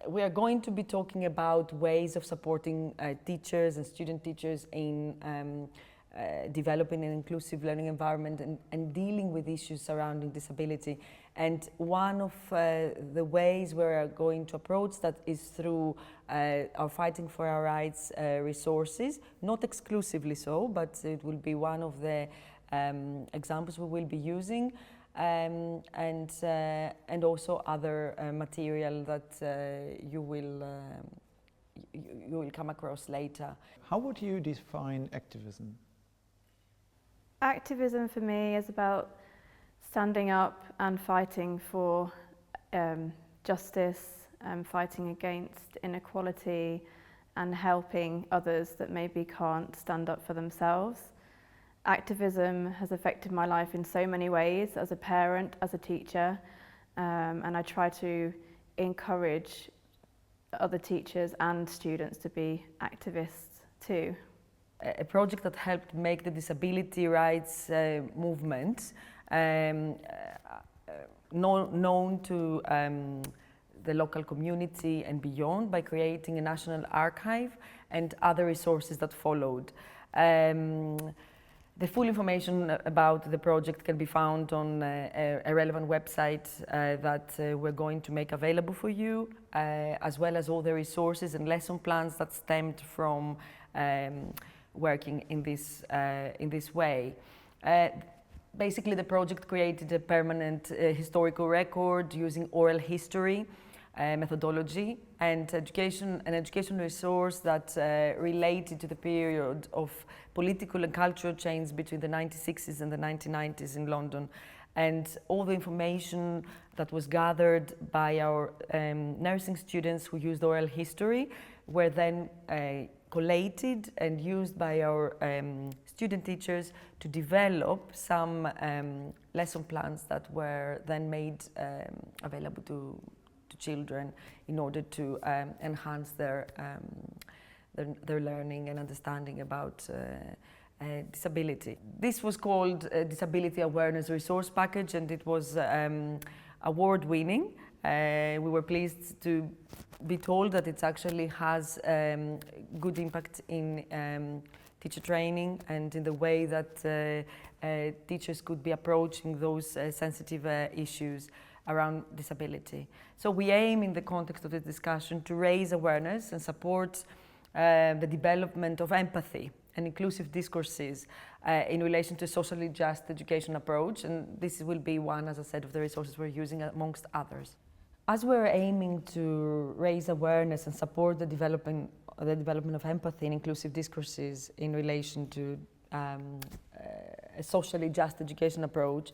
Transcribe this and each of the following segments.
we are going to be talking about ways of supporting teachers and student teachers in developing an inclusive learning environment and dealing with issues surrounding disability. And one of the ways we're going to approach that is through our Fighting for Our Rights resources, not exclusively so, but it will be one of the examples we will be using, and also other material that you will come across later. How would you define activism? Activism for me is about standing up and fighting for justice, fighting against inequality and helping others that maybe can't stand up for themselves. Activism has affected my life in so many ways, as a parent, as a teacher, and I try to encourage other teachers and students to be activists too. A project that helped make the disability rights movement known to the local community and beyond by creating a national archive and other resources that followed. The full information about the project can be found on a relevant website that we're going to make available for you, as well as all the resources and lesson plans that stemmed from working in this way. Basically, the project created a permanent historical record using oral history methodology and an education resource that related to the period of political and cultural change between the 1960s and the 1990s in London. And all the information that was gathered by our nursing students who used oral history were then collated and used by our student teachers to develop some lesson plans that were then made available to children in order to enhance their learning and understanding about disability. This was called a Disability Awareness Resource Package, and it was award-winning. We were pleased to be told that it actually has good impact in teacher training and in the way that teachers could be approaching those sensitive issues around disability. So we aim in the context of this discussion to raise awareness and support the development of empathy and inclusive discourses in relation to a socially just education approach, and this will be one, as I said, of the resources we're using amongst others. As we're aiming to raise awareness and support the development of empathy and inclusive discourses in relation to a socially just education approach,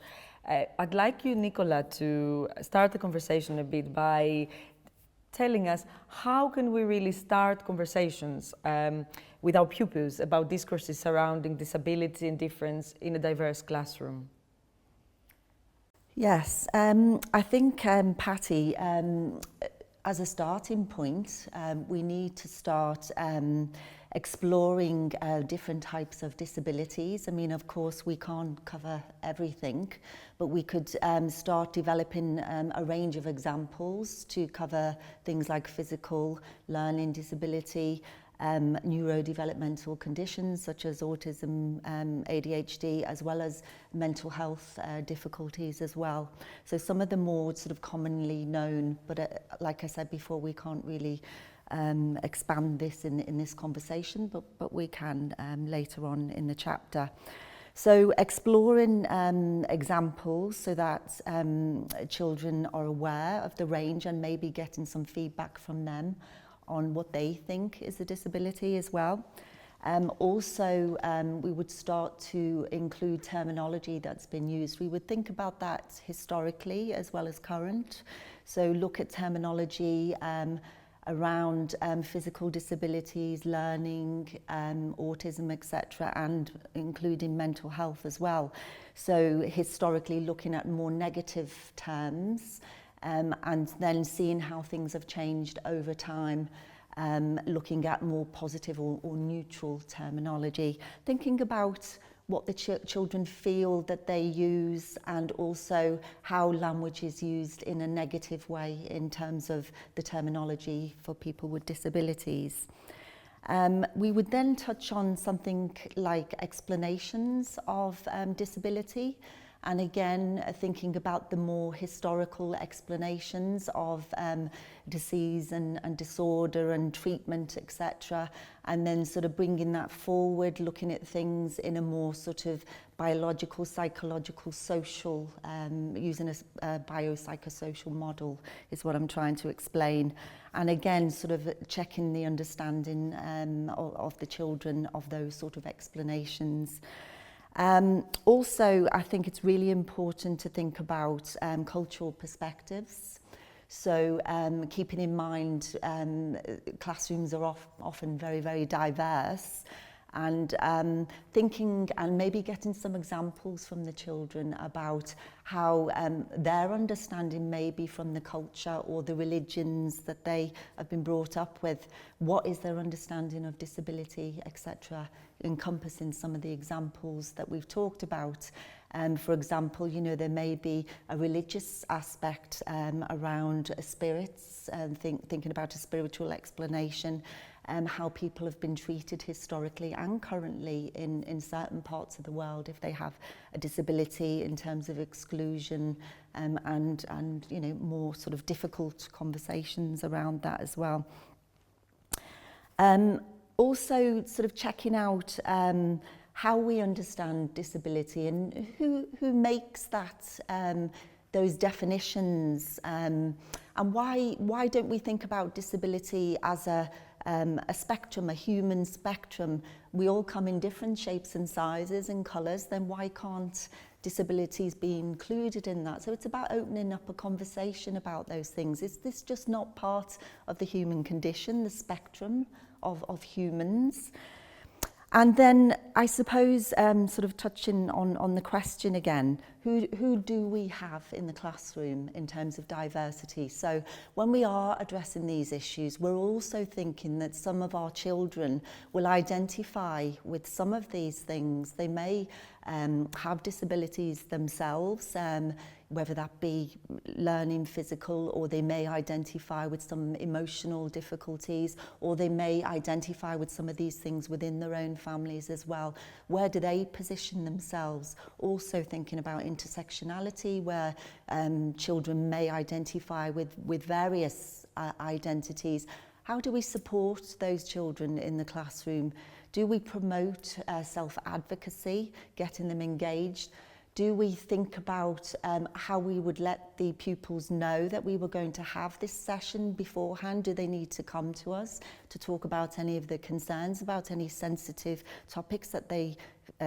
I'd like you, Nicola, to start the conversation a bit by telling us how can we really start conversations with our pupils about discourses surrounding disability and difference in a diverse classroom. Yes, I think, Patty, as a starting point, we need to start exploring different types of disabilities. I mean, of course, we can't cover everything, but we could start developing a range of examples to cover things like physical learning disability, neurodevelopmental conditions such as autism, ADHD, as well as mental health difficulties as well. So some of the more sort of commonly known, but like I said before, we can't really expand this in this conversation, but we can later on in the chapter. So exploring examples so that children are aware of the range and maybe getting some feedback from them on what they think is a disability as well. Also, we would start to include terminology that's been used. We would think about that historically as well as current. So look at terminology around physical disabilities, learning, autism, etc., and including mental health as well. So historically looking at more negative terms, and then seeing how things have changed over time, looking at more positive or neutral terminology, thinking about what the children feel that they use, and also how language is used in a negative way in terms of the terminology for people with disabilities. We would then touch on something like explanations of disability, and again thinking about the more historical explanations of disease and disorder and treatment, etc., and then sort of bringing that forward, looking at things in a more sort of biological, psychological, social, using a biopsychosocial model is what I'm trying to explain. And again, sort of checking the understanding of the children of those sort of explanations. Also, I think it's really important to think about cultural perspectives. So keeping in mind classrooms are often very, very diverse, and thinking and maybe getting some examples from the children about how their understanding maybe from the culture or the religions that they have been brought up with, what is their understanding of disability, etc., encompassing some of the examples that we've talked about. For example, you know, there may be a religious aspect around spirits, and thinking about a spiritual explanation, how people have been treated historically and currently in certain parts of the world if they have a disability, in terms of exclusion, and you know, more sort of difficult conversations around that as well. Also sort of checking out how we understand disability and who makes that those definitions, and why don't we think about disability as a spectrum, a human spectrum? We all come in different shapes and sizes and colours, then why can't disabilities be included in that? So it's about opening up a conversation about those things. Is this just not part of the human condition, the spectrum of humans? And then I suppose sort of touching on the question again, who do we have in the classroom in terms of diversity? So when we are addressing these issues, we're also thinking that some of our children will identify with some of these things. They may have disabilities themselves, whether that be learning physical, or they may identify with some emotional difficulties, or they may identify with some of these things within their own families as well. Where do they position themselves? Also thinking about intersectionality, where children may identify with various identities. How do we support those children in the classroom? Do we promote self-advocacy, getting them engaged? Do we think about how we would let the pupils know that we were going to have this session beforehand? Do they need to come to us to talk about any of the concerns, about any sensitive topics that they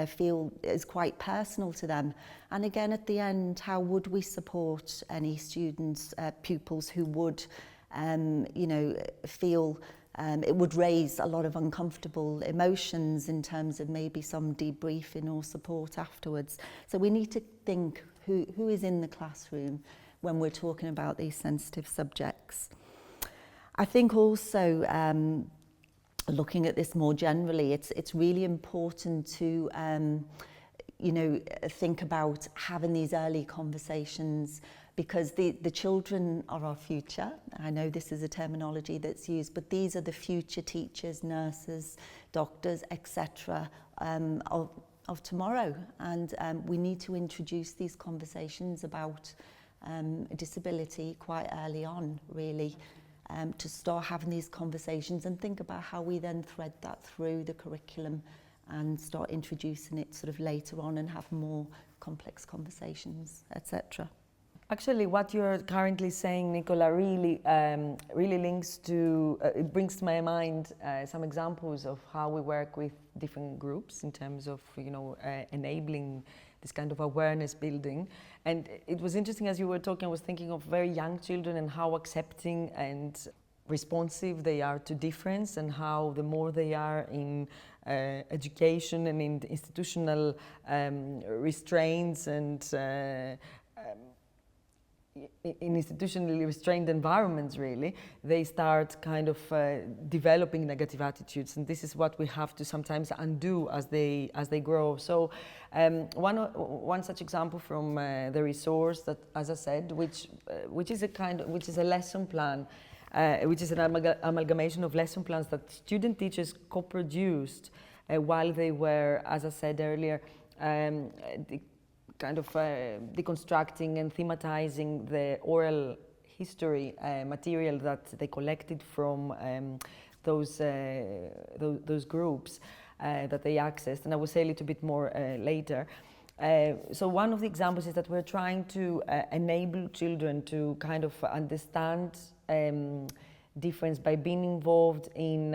feel is quite personal to them? And again, at the end, how would we support any students, pupils who would, you know, feel it would raise a lot of uncomfortable emotions in terms of maybe some debriefing or support afterwards. So we need to think who is in the classroom when we're talking about these sensitive subjects. I think also looking at this more generally, it's really important to you know, think about having these early conversations, because the children are our future. I know this is a terminology that's used, but these are the future teachers, nurses, doctors, etc. Of tomorrow. And we need to introduce these conversations about disability quite early on, really, to start having these conversations and think about how we then thread that through the curriculum and start introducing it sort of later on and have more complex conversations, etc. Actually, what you're currently saying, Nicola, really links to, it brings to my mind some examples of how we work with different groups in terms of, you know, enabling this kind of awareness building. And it was interesting, as you were talking, I was thinking of very young children and how accepting and responsive they are to difference, and how the more they are in education and in institutional restraints and in institutionally restrained environments, really, they start kind of developing negative attitudes, and this is what we have to sometimes undo as they grow. So one such example from the resource that, as I said, which is a lesson plan, which is an amalgamation of lesson plans that student teachers co-produced while they were, as I said earlier, kind of deconstructing and thematizing the oral history material that they collected from those groups that they accessed, and I will say a little bit more later. So one of the examples is that we're trying to enable children to kind of understand difference by being involved in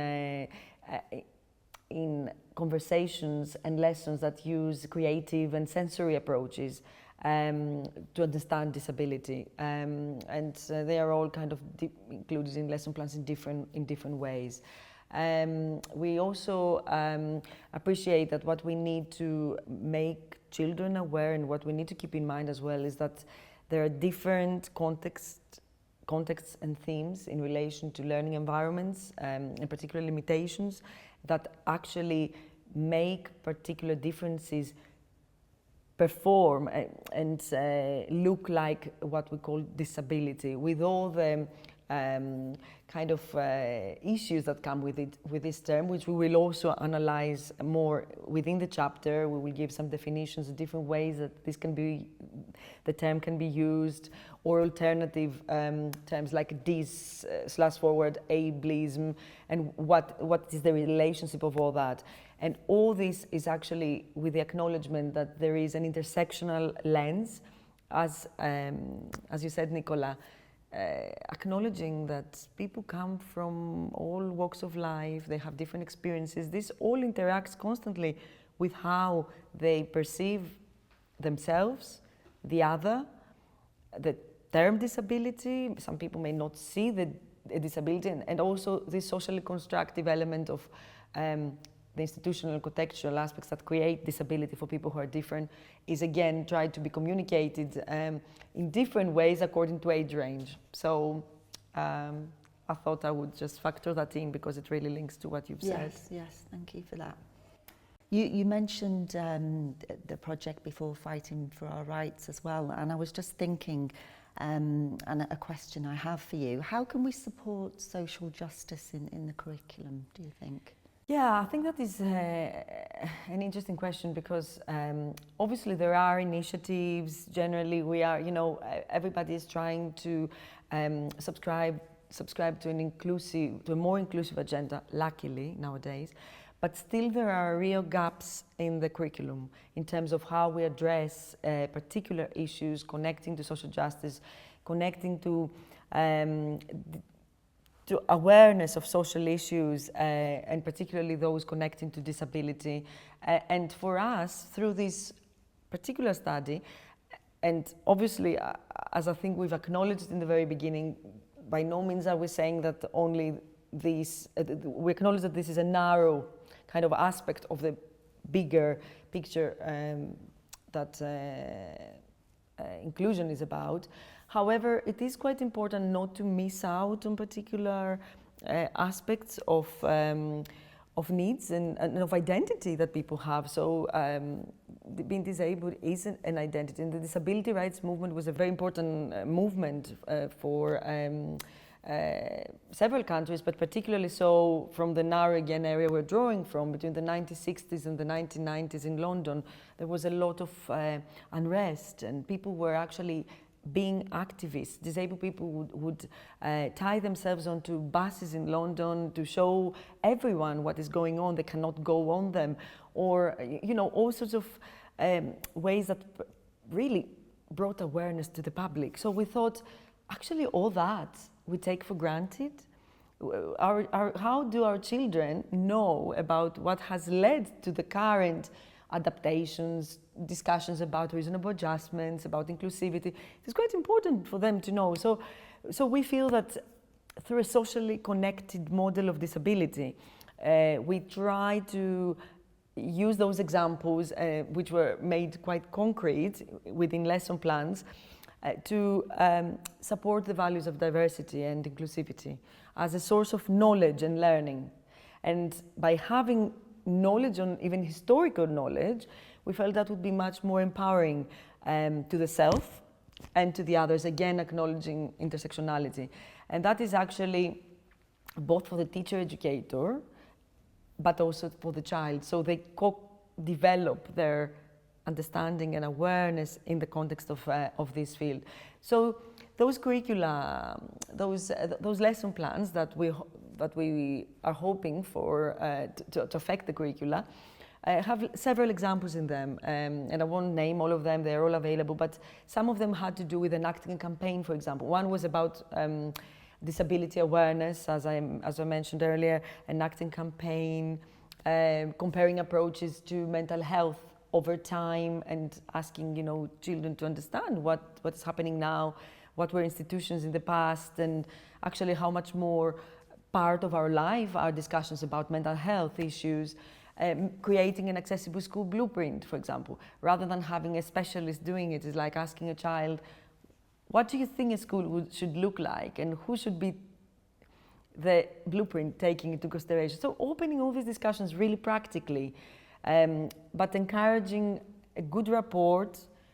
conversations and lessons that use creative and sensory approaches to understand disability, and they are all kind of included in lesson plans in different ways. We also appreciate that what we need to make children aware, and what we need to keep in mind as well, is that there are different contexts and themes in relation to learning environments, and particular limitations that actually make particular differences perform and look like what we call disability, with all the kind of issues that come with this term, which we will also analyze more within the chapter. We will give some definitions of different ways that the term can be used, or alternative terms like dis/forward ableism, and what is the relationship of all that. And all this is actually with the acknowledgement that there is an intersectional lens, as you said, Nicola, acknowledging that people come from all walks of life, they have different experiences. This all interacts constantly with how they perceive themselves, the other, the term disability. Some people may not see the disability, and also this socially constructive element of the institutional and contextual aspects that create disability for people who are different is again tried to be communicated in different ways according to age range. So I thought I would just factor that in because it really links to what you've said. Yes, thank you for that. You mentioned the project before, Fighting for Our Rights, as well, and I was just thinking, and a question I have for you, how can we support social justice in the curriculum, do you think? Yeah, I think that is an interesting question because obviously there are initiatives. Generally, we are, everybody is trying to subscribe to a more inclusive agenda, luckily nowadays. But still there are real gaps in the curriculum in terms of how we address particular issues connecting to social justice, connecting to awareness of social issues, and particularly those connecting to disability. And for us, through this particular study, and obviously, as I think we've acknowledged in the very beginning, by no means are we saying that only these, we acknowledge that this is a narrow kind of aspect of the bigger picture that inclusion is about. However, it is quite important not to miss out on particular aspects of needs and of identity that people have. So being disabled is an identity, and the disability rights movement was a very important movement for several countries, but particularly so from the narrow again area we're drawing from, between the 1960s and the 1990s in London. There was a lot of unrest, and people were actually being activists. Disabled people would tie themselves onto buses in London to show everyone what is going on. They cannot go on them, or all sorts of ways that really brought awareness to the public. So we thought, actually, all that we take for granted. How do our children know about what has led to the current adaptations, discussions about reasonable adjustments, about inclusivity? It's quite important for them to know. So we feel that through a socially connected model of disability, we try to use those examples which were made quite concrete within lesson plans, to support the values of diversity and inclusivity as a source of knowledge and learning. And by having knowledge on even historical knowledge, we felt that would be much more empowering to the self and to the others, again acknowledging intersectionality. And that is actually both for the teacher educator, but also for the child. So they co-develop their understanding and awareness in the context of this field. So those curricula, those lesson plans that we are hoping for to affect the curricula, have several examples in them, and I won't name all of them, they're all available, but some of them had to do with enacting a campaign, for example. One was about disability awareness, as I mentioned earlier, enacting campaign, comparing approaches to mental health over time and asking, you know, children to understand what's happening now, what were institutions in the past, and actually how much more part of our life are discussions about mental health issues. Creating an accessible school blueprint, for example, rather than having a specialist doing it, is like asking a child, what do you think a school should look like, and who should be the blueprint taking into consideration? So opening all these discussions really practically, but encouraging a good rapport,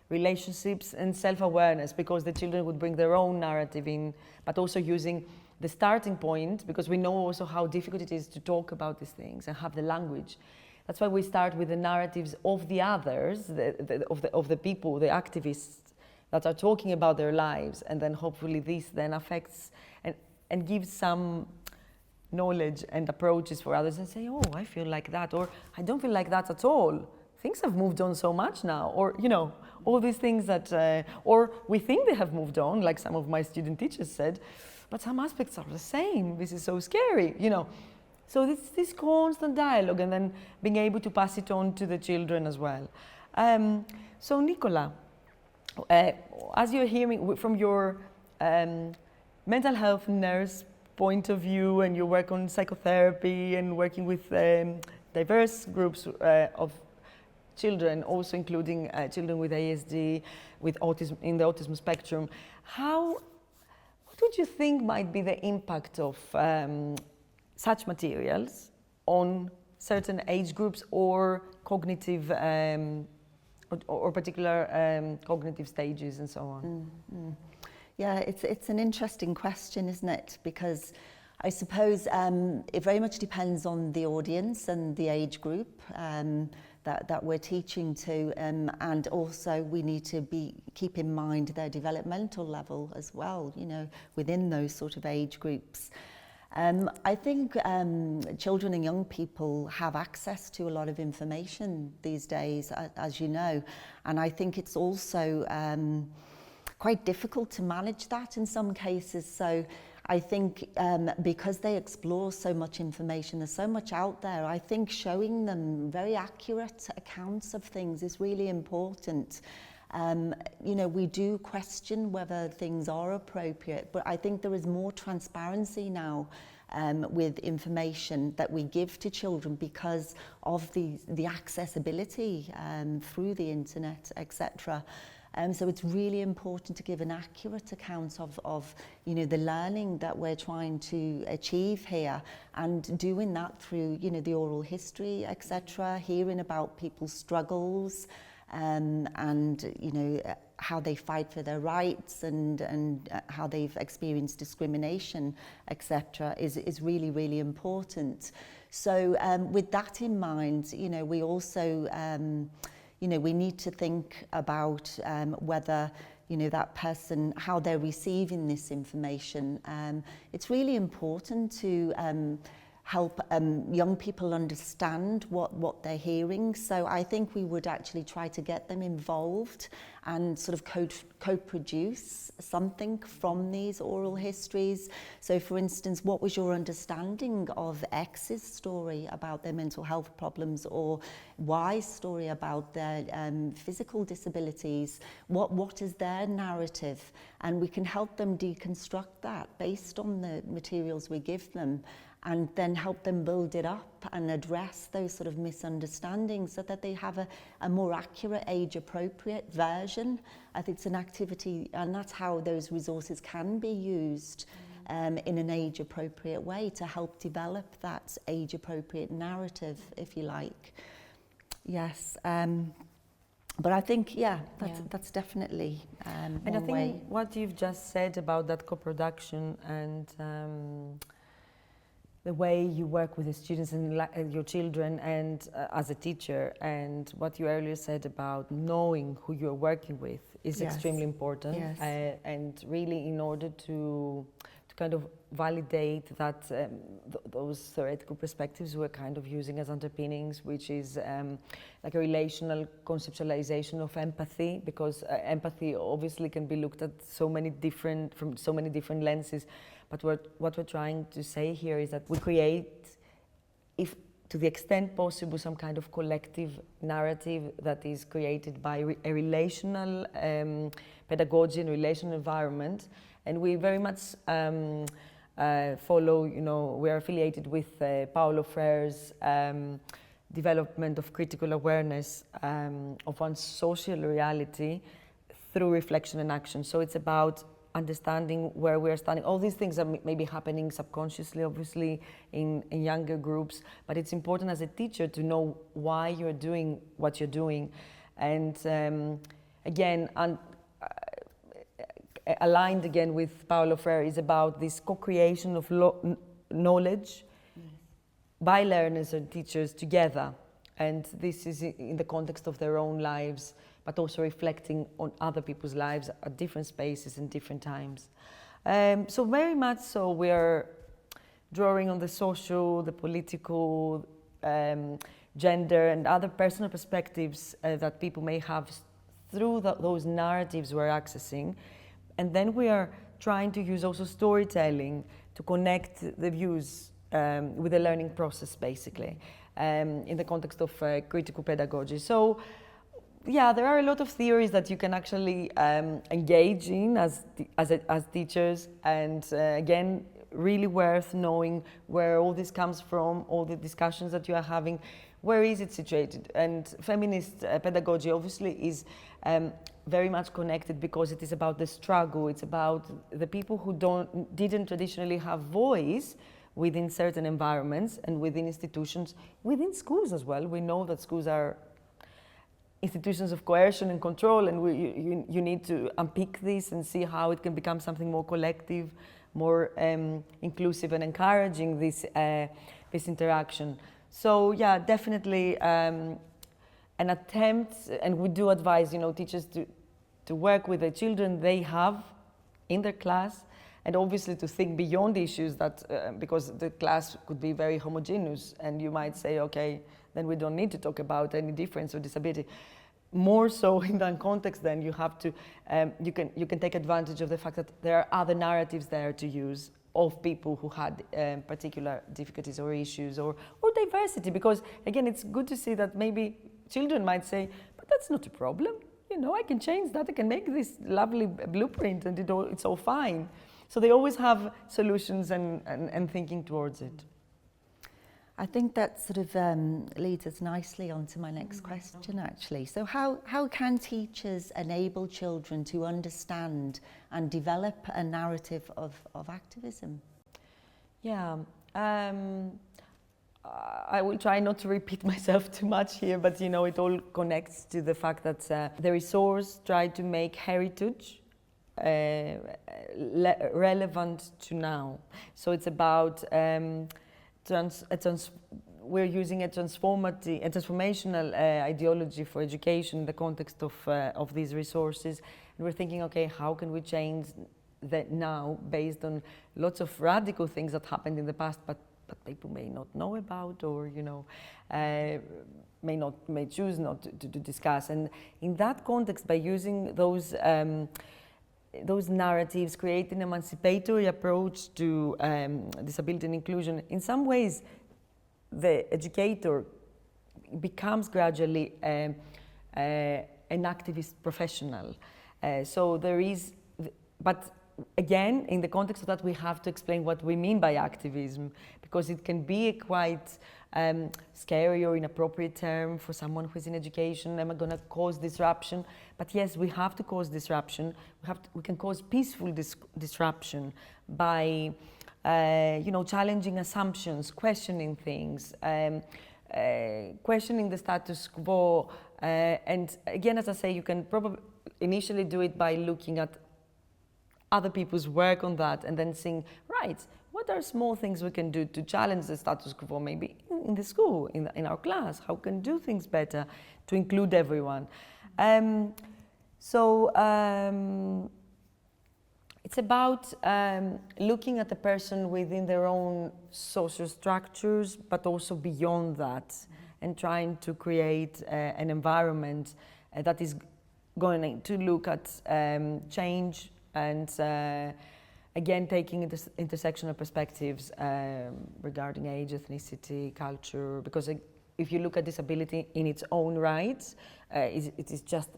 relationships and self-awareness, because the children would bring their own narrative in, but also using the starting point, because we know also how difficult it is to talk about these things and have the language. That's why we start with the narratives of the others, of the people, the activists that are talking about their lives, and then hopefully this then affects and gives some knowledge and approaches for others, and say, oh, I feel like that, or I don't feel like that at all. Things have moved on so much now, or, you know, all these things that, or we think they have moved on, like some of my student teachers said, but some aspects are the same. This is so scary, you know. So this constant dialogue, and then being able to pass it on to the children as well. So Nicola, as you're hearing from your mental health nurse point of view, and you work on psychotherapy and working with diverse groups of children, also including children with ASD, with autism, in the autism spectrum, what would you think might be the impact of such materials on certain age groups or cognitive or particular cognitive stages and so on? Yeah, it's an interesting question, isn't it? Because I suppose it very much depends on the audience and the age group that we're teaching to, and also we need to keep in mind their developmental level as well, you know, within those sort of age groups. I think children and young people have access to a lot of information these days, as you know, and I think it's also quite difficult to manage that in some cases. So I think because they explore so much information, there's so much out there, I think showing them very accurate accounts of things is really important. You know, we do question whether things are appropriate, but I think there is more transparency now with information that we give to children because of the accessibility through the internet, etc. So it's really important to give an accurate account of you know, the learning that we're trying to achieve here, and doing that through, you know, the oral history, etc., hearing about people's struggles, and you know, how they fight for their rights, and how they've experienced discrimination, etc., is really, really important. So with that in mind, you know, we also you know, we need to think about whether, you know, that person, how they're receiving this information. It's really important to help young people understand what they're hearing. So I think we would actually try to get them involved and sort of co-produce something from these oral histories. So for instance, what was your understanding of X's story about their mental health problems, or Y's story about their physical disabilities? What is their narrative? And we can help them deconstruct that based on the materials we give them. and then help them build it up and address those sort of misunderstandings so that they have a more accurate, age-appropriate version. I think it's an activity, and that's how those resources can be used in an age-appropriate way to help develop that age-appropriate narrative, if you like. Yes. But I think, that's definitely and one I think way. what you've just said about that co-production and the way you work with the students and your children and as a teacher, and what you earlier said about knowing who you're working with is extremely important. Yes. And really, in order to kind of validate that those theoretical perspectives we're kind of using as underpinnings, which is like a relational conceptualization of empathy, because empathy obviously can be looked at from so many different lenses. But what we're trying to say here is that we create, if to the extent possible, some kind of collective narrative that is created by a relational pedagogy and relational environment. And we very much follow, we're affiliated with Paulo Freire's development of critical awareness of one's social reality through reflection and action. So it's about understanding where we're standing. All these things are maybe happening subconsciously, obviously, in younger groups, but it's important as a teacher to know why you're doing what you're doing. And again, aligned again with Paulo Freire, is about this co-creation of knowledge by learners and teachers together. And this is in the context of their own lives, but also reflecting on other people's lives at different spaces and different times. So very much so we are drawing on the social, the political, gender and other personal perspectives that people may have through those narratives we're accessing. And then we are trying to use also storytelling to connect the views with the learning process, basically, in the context of critical pedagogy. So, yeah, there are a lot of theories that you can actually engage in as teachers, and again, really worth knowing where all this comes from, all the discussions that you are having, where is it situated? And feminist pedagogy obviously is very much connected because it is about the struggle. It's about the people who didn't traditionally have voice within certain environments and within institutions, within schools as well. We know that schools are institutions of coercion and control, and you need to unpick this and see how it can become something more collective, more inclusive and encouraging this interaction. So yeah, definitely an attempt, and we do advise teachers to work with the children they have in their class, and obviously to think beyond issues that because the class could be very homogeneous, and you might say, okay, then we don't need to talk about any difference or disability. More so in that context, then you have to you can take advantage of the fact that there are other narratives there to use of people who had particular difficulties or issues or diversity, because again, it's good to see that maybe children might say, but that's not a problem, I can change that, I can make this lovely blueprint and it's all fine. So they always have solutions and thinking towards it. I think that sort of leads us nicely onto my next question, actually. So how can teachers enable children to understand and develop a narrative of activism? Yeah, I will try not to repeat myself too much here, but it all connects to the fact that the resource tried to make heritage relevant to now. So it's about we're using a transformational ideology for education in the context of these resources, and we're thinking, okay, how can we change that now based on lots of radical things that happened in the past, but people may not know about, or may choose not to discuss. And in that context, by using those narratives, create an emancipatory approach to disability and inclusion. In some ways, the educator becomes gradually an activist professional. So there is, but again, in the context of that, we have to explain what we mean by activism, because it can be a quite scary or inappropriate term for someone who is in education. Am I going to cause disruption? But yes, we have to cause disruption. We can cause peaceful disruption by, challenging assumptions, questioning things, questioning the status quo. And again, as I say, you can probably initially do it by looking at other people's work on that and then seeing, right, what are small things we can do to challenge the status quo, maybe in the school, in our class, how we can do things better to include everyone. It's about looking at the person within their own social structures, but also beyond that, and trying to create an environment that is going to look at change and again taking intersectional perspectives regarding age, ethnicity, culture, because if you look at disability in its own right, it is just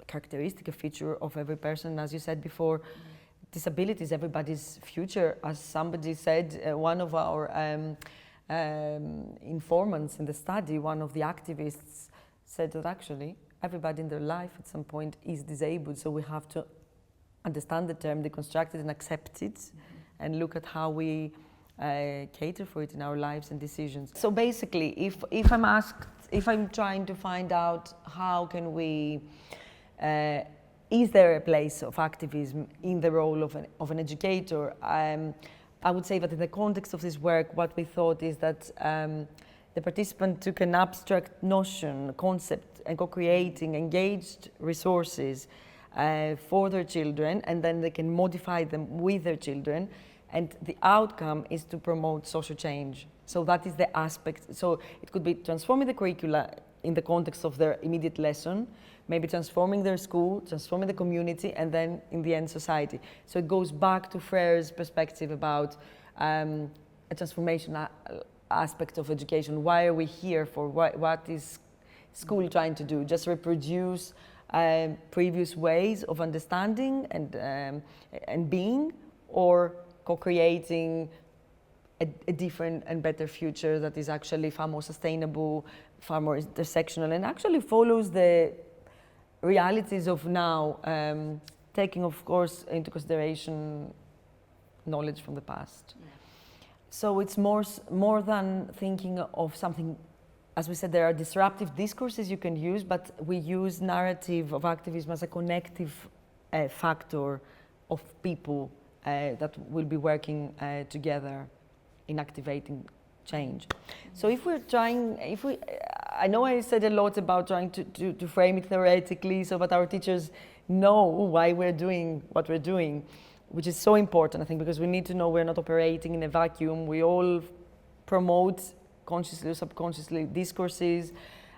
a characteristic, a feature of every person. As you said before, disability is everybody's future. As somebody said, one of our informants in the study, one of the activists, said that actually everybody in their life at some point is disabled, so we have to understand the term, deconstruct it and accept it, and look at how we cater for it in our lives and decisions. So basically, if I'm asked, if I'm trying to find out how can we, is there a place of activism in the role of an educator, I would say that in the context of this work, what we thought is that the participant took an abstract notion, concept, and co-creating engaged resources for their children, and then they can modify them with their children, and the outcome is to promote social change. So that is the aspect. So it could be transforming the curricula in the context of their immediate lesson, maybe transforming their school, transforming the community, and then in the end society. So it goes back to Freire's perspective about a transformation aspect of education. Why are we here for? What is school trying to do? Just reproduce previous ways of understanding and being, or co-creating a different and better future that is actually far more sustainable, far more intersectional, and actually follows the realities of now, taking, of course, into consideration knowledge from the past. Yeah. So it's more than thinking of something. As we said, there are disruptive discourses you can use, but we use narrative of activism as a connective factor of people that will be working together in activating change. So if we're trying, I know I said a lot about trying to frame it theoretically so that our teachers know why we're doing what we're doing, which is so important, I think, because we need to know we're not operating in a vacuum. We all promote consciously or subconsciously discourses,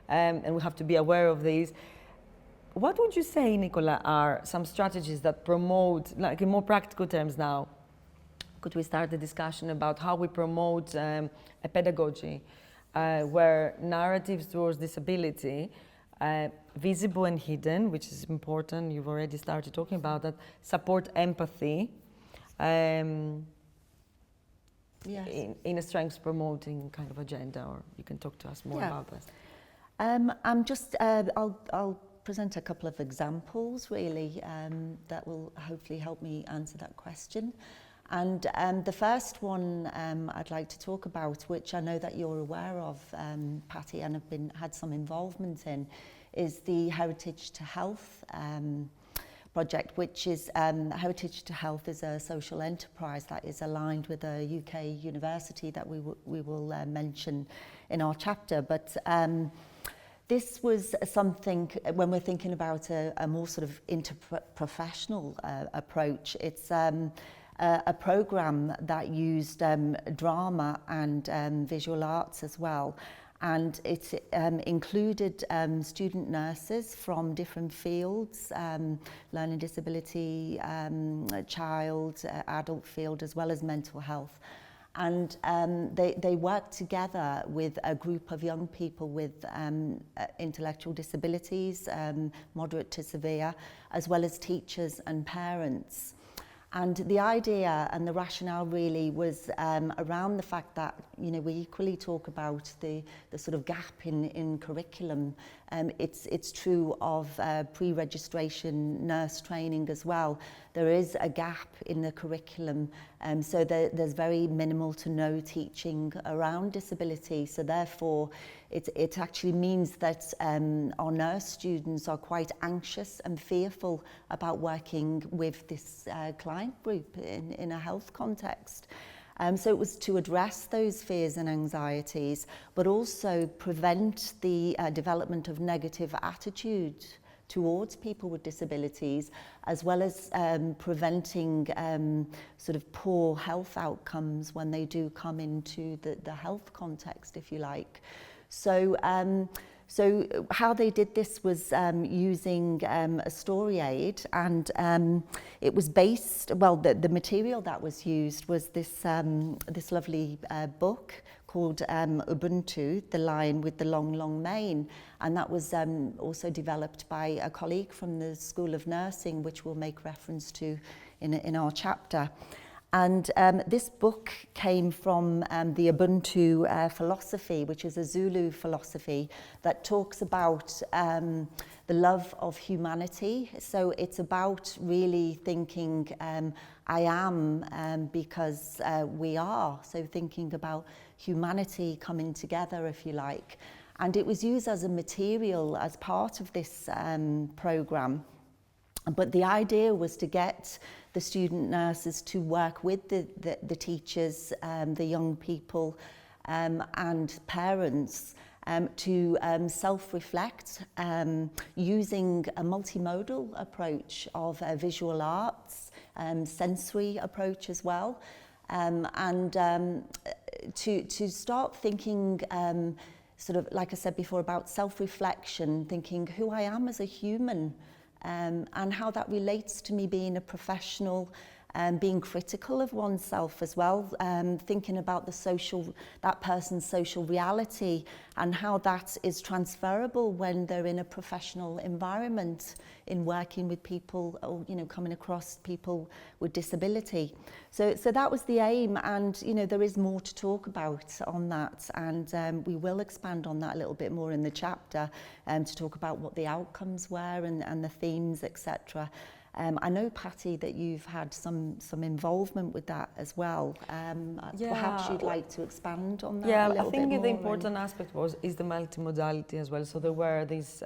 and we have to be aware of these. What would you say, Nicola, are some strategies that promote, like in more practical terms now, could we start a discussion about how we promote a pedagogy where narratives towards disability, visible and hidden, which is important, you've already started talking about that, support empathy, yes, in a strengths promoting kind of agenda, or you can talk to us more about this. I'll present a couple of examples really that will hopefully help me answer that question. And the first one I'd like to talk about, which I know that you're aware of, Patty, and have had some involvement in, is the Heritage to Health project, which is Heritage to Health is a social enterprise that is aligned with a UK university that we will mention in our chapter. But this was something, when we're thinking about a more sort of interprofessional approach, it's a program that used drama and visual arts as well. And it included student nurses from different fields, learning disability, child, adult field, as well as mental health. And they worked together with a group of young people with intellectual disabilities, moderate to severe, as well as teachers and parents. And the idea and the rationale really was around the fact that, you know, we equally talk about the sort of gap in curriculum. It's true of pre-registration nurse training as well. There is a gap in the curriculum, so there's very minimal to no teaching around disability. So therefore, it actually means that our nurse students are quite anxious and fearful about working with this client group in a health context. So it was to address those fears and anxieties, but also prevent the development of negative attitude towards people with disabilities, as well as preventing sort of poor health outcomes when they do come into the health context, if you like. So how they did this was using a story aid, and it was based, well, the material that was used was this lovely book called Ubuntu, The Lion with the Long, Long Mane. And that was also developed by a colleague from the School of Nursing, which we'll make reference to in our chapter. And this book came from the Ubuntu philosophy, which is a Zulu philosophy that talks about the love of humanity. So it's about really thinking, I am because we are. So thinking about humanity coming together, if you like. And it was used as a material as part of this programme. But the idea was to get the student nurses to work with the teachers, the young people and parents to self-reflect using a multimodal approach of visual arts, sensory approach as well, and to start thinking sort of, like I said before, about self-reflection, thinking who I am as a human, and how that relates to me being a professional, being critical of oneself as well, thinking about that person's social reality and how that is transferable when they're in a professional environment in working with people, or, you know, coming across people with disability. So that was the aim, and, you know, there is more to talk about on that, and we will expand on that a little bit more in the chapter, to talk about what the outcomes were and the themes, etc. I know, Patty, that you've had some involvement with that as well. Perhaps you'd like to expand on that a little bit more. Yeah, I think the important aspect is the multimodality as well. So there were these,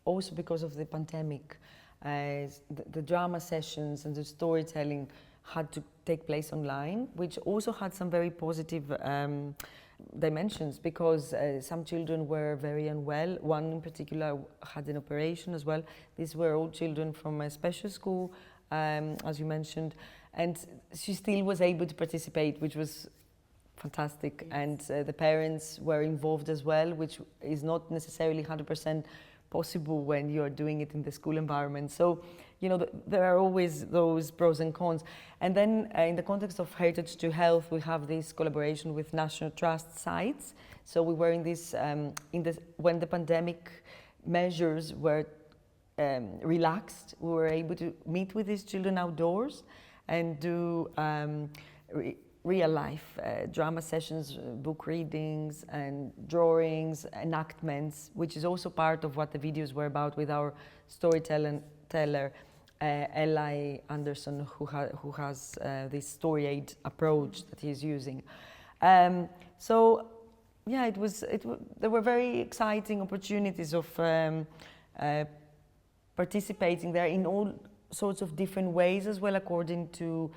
also because of the pandemic, the drama sessions and the storytelling had to take place online, which also had some very positive dimensions, because some children were very unwell. One in particular had an operation as well. These were all children from a special school, as you mentioned, and she still was able to participate, which was fantastic. Yes. And the parents were involved as well, which is not necessarily 100% possible when you're doing it in the school environment. So, you know, there are always those pros and cons. And then in the context of Heritage to Health, we have this collaboration with National Trust sites. So we were in this, when the pandemic measures were relaxed, we were able to meet with these children outdoors and do real life drama sessions, book readings and drawings, enactments, which is also part of what the videos were about with our storyteller, Eli Anderson, who has this story aid approach that he's using. So yeah, there were very exciting opportunities of participating there in all sorts of different ways as well, according to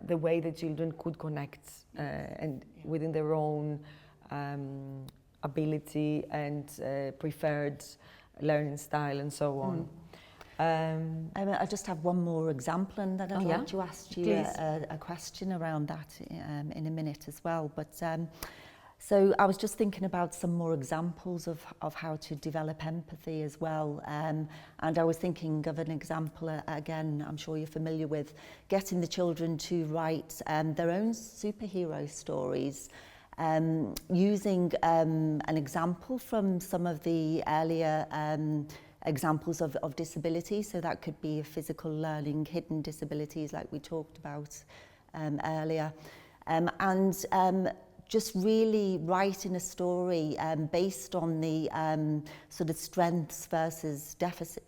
the way the children could connect and within their own ability and preferred learning style and so on. I just have one more example, and then I'd like to ask you a question around that in a minute as well. But so I was just thinking about some more examples of how to develop empathy as well. And I was thinking of an example, again, I'm sure you're familiar with, getting the children to write their own superhero stories, using an example from some of the earlier examples of disability. So that could be a physical learning, hidden disabilities like we talked about earlier. Just really writing a story based on the sort of strengths versus deficit,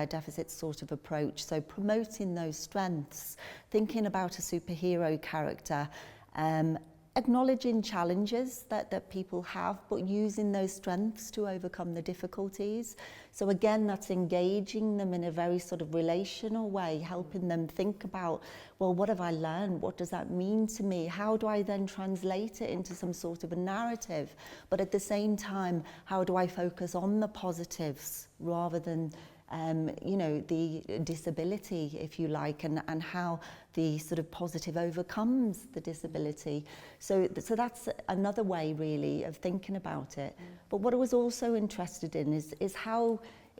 deficit sort of approach. So promoting those strengths, thinking about a superhero character, acknowledging challenges that people have, but using those strengths to overcome the difficulties. So again, that's engaging them in a very sort of relational way, helping them think about, well, what have I learned? What does that mean to me? How do I then translate it into some sort of a narrative? But at the same time, how do I focus on the positives rather than the disability, if you like, and how the sort of positive overcomes the disability. So that's another way really of thinking about it. But what I was also interested in is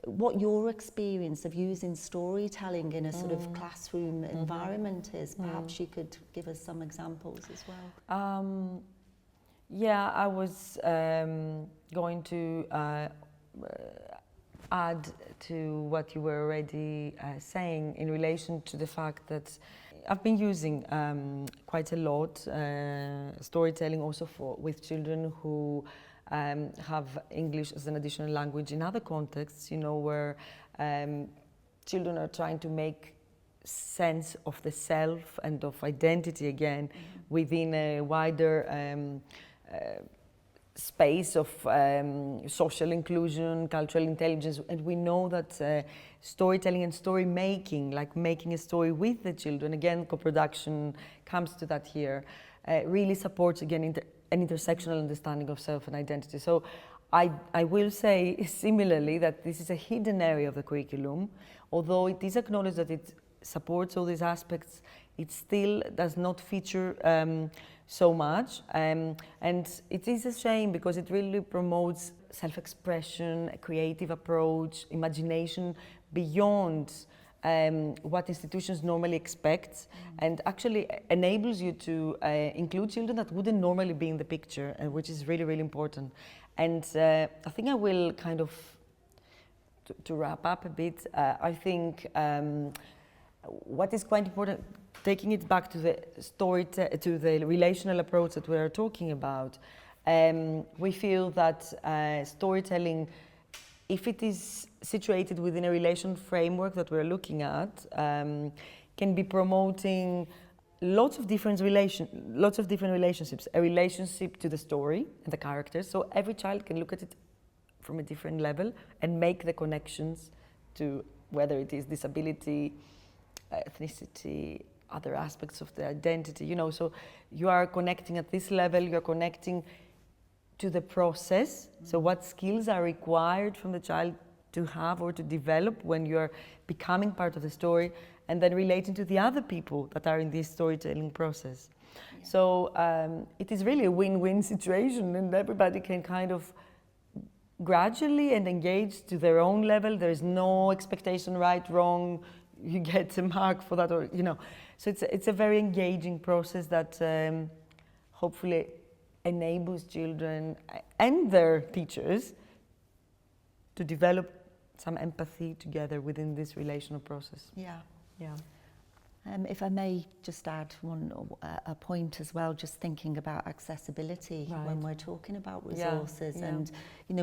what your experience of using storytelling in a sort of classroom environment is. Perhaps you could give us some examples as well. Yeah, I was going to add to what you were already saying in relation to the fact that I've been using quite a lot storytelling also with children who have English as an additional language in other contexts, where children are trying to make sense of the self and of identity again within a wider space of social inclusion, cultural intelligence, and we know that storytelling and story making, like making a story with the children, again, co-production comes to that here, really supports again an intersectional understanding of self and identity. So I will say similarly that this is a hidden area of the curriculum, although it is acknowledged that it supports all these aspects, it still does not feature so much, and it is a shame because it really promotes self-expression, a creative approach, imagination beyond what institutions normally expect, and actually enables you to include children that wouldn't normally be in the picture, which is really, really important. And I think I will kind of, to wrap up a bit, I think what is quite important, taking it back to the to the relational approach that we are talking about, we feel that storytelling, if it is situated within a relation framework that we're looking at, can be promoting lots of different relationships, a relationship to the story and the characters, so every child can look at it from a different level and make the connections to whether it is disability, ethnicity, other aspects of the identity, so you are connecting at this level, you're connecting to the process, so what skills are required from the child to have or to develop when you're becoming part of the story, and then relating to the other people that are in this storytelling process. Yeah. So it is really a win-win situation, and everybody can kind of gradually and engage to their own level. There is no expectation, right, wrong, you get a mark for that, or so it's a very engaging process that hopefully enables children and their teachers to develop some empathy together within this relational process. Yeah. Yeah. If I may just add a point as well, just thinking about accessibility when we're talking about resources. Yeah. And,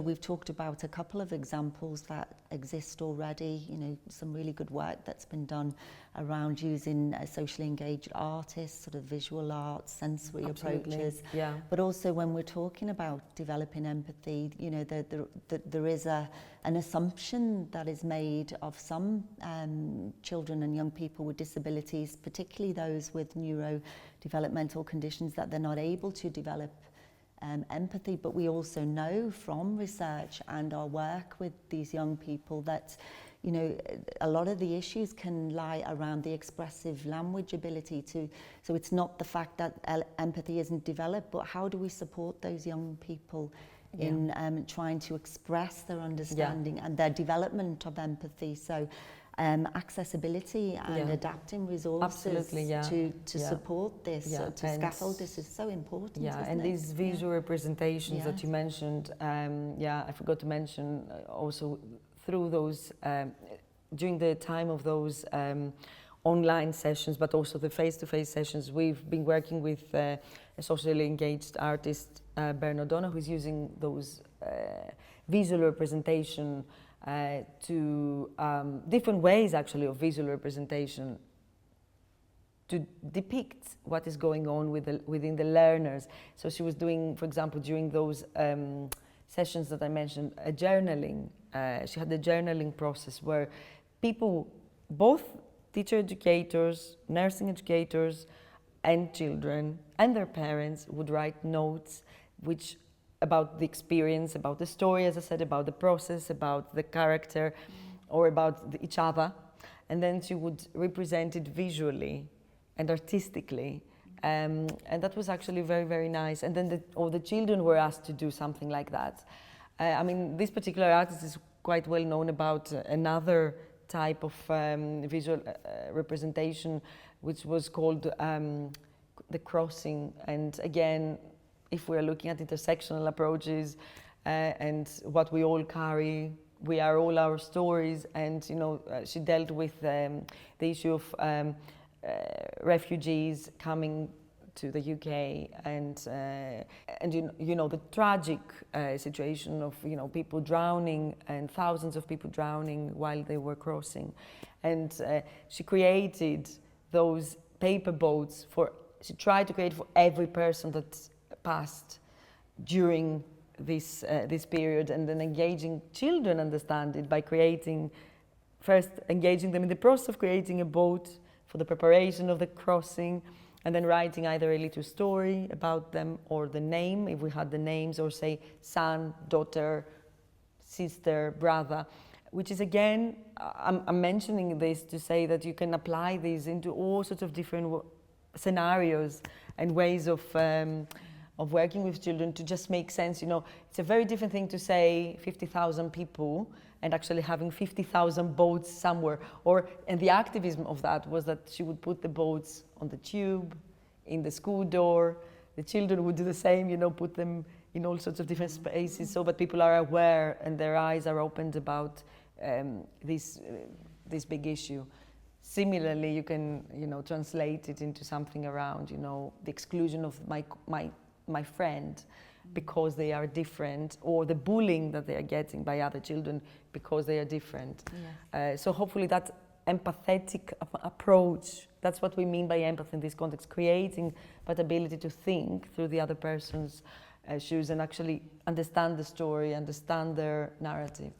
we've talked about a couple of examples that exist already, some really good work that's been done around using socially engaged artists, sort of visual arts, sensory approaches. Yeah. But also when we're talking about developing empathy, there is an assumption that is made of some children and young people with disabilities, particularly those with neurodevelopmental conditions, that they're not able to develop empathy. But we also know from research and our work with these young people that a lot of the issues can lie around the expressive language ability so it's not the fact that empathy isn't developed, but how do we support those young people in trying to express their understanding and their development of empathy. So accessibility and adapting resources to support this, to scaffold this is so important. Yeah, and these visual representations that you mentioned, I forgot to mention also through those, during the time of those online sessions, but also the face-to-face sessions, we've been working with a socially engaged artist, Bernard O'Donnell, who's using those visual representation to different ways actually of visual representation to depict what is going on within the learners. So she was doing, for example, during those sessions that I mentioned, a journaling. She had the journaling process where people, both teacher educators, nursing educators, and children and their parents would write notes which about the experience, about the story, as I said, about the process, about the character, or about each other. And then she would represent it visually and artistically. And that was actually very, very nice. And then all the children were asked to do something like that. I mean, this particular artist is quite well known about another type of visual representation, which was called the crossing. And again, if we're looking at intersectional approaches and what we all carry, we are all our stories. And, you know, she dealt with the issue of refugees coming to the UK and you know the tragic situation of people drowning and thousands of people drowning while they were crossing, and she created those paper boats she tried to create for every person that passed during this period, and then engaging children understand it by first engaging them in the process of creating a boat for the preparation of the crossing, and then writing either a little story about them or the name, if we had the names, or say son, daughter, sister, brother, which is again, I'm mentioning this to say that you can apply these into all sorts of different scenarios and ways of working with children to just make sense. You know, it's a very different thing to say 50,000 people and actually having 50,000 boats somewhere. And the activism of that was that she would put the boats on the tube, in the school door. The children would do the same, you know, put them in all sorts of different spaces so that people are aware and their eyes are opened about this big issue. Similarly, you can, you know, translate it into something around, you know, the exclusion of my friend because they are different, or the bullying that they are getting by other children because they are different. Yes. So hopefully that empathetic approach, that's what we mean by empathy in this context, creating that ability to think through the other person's shoes and actually understand the story, understand their narrative.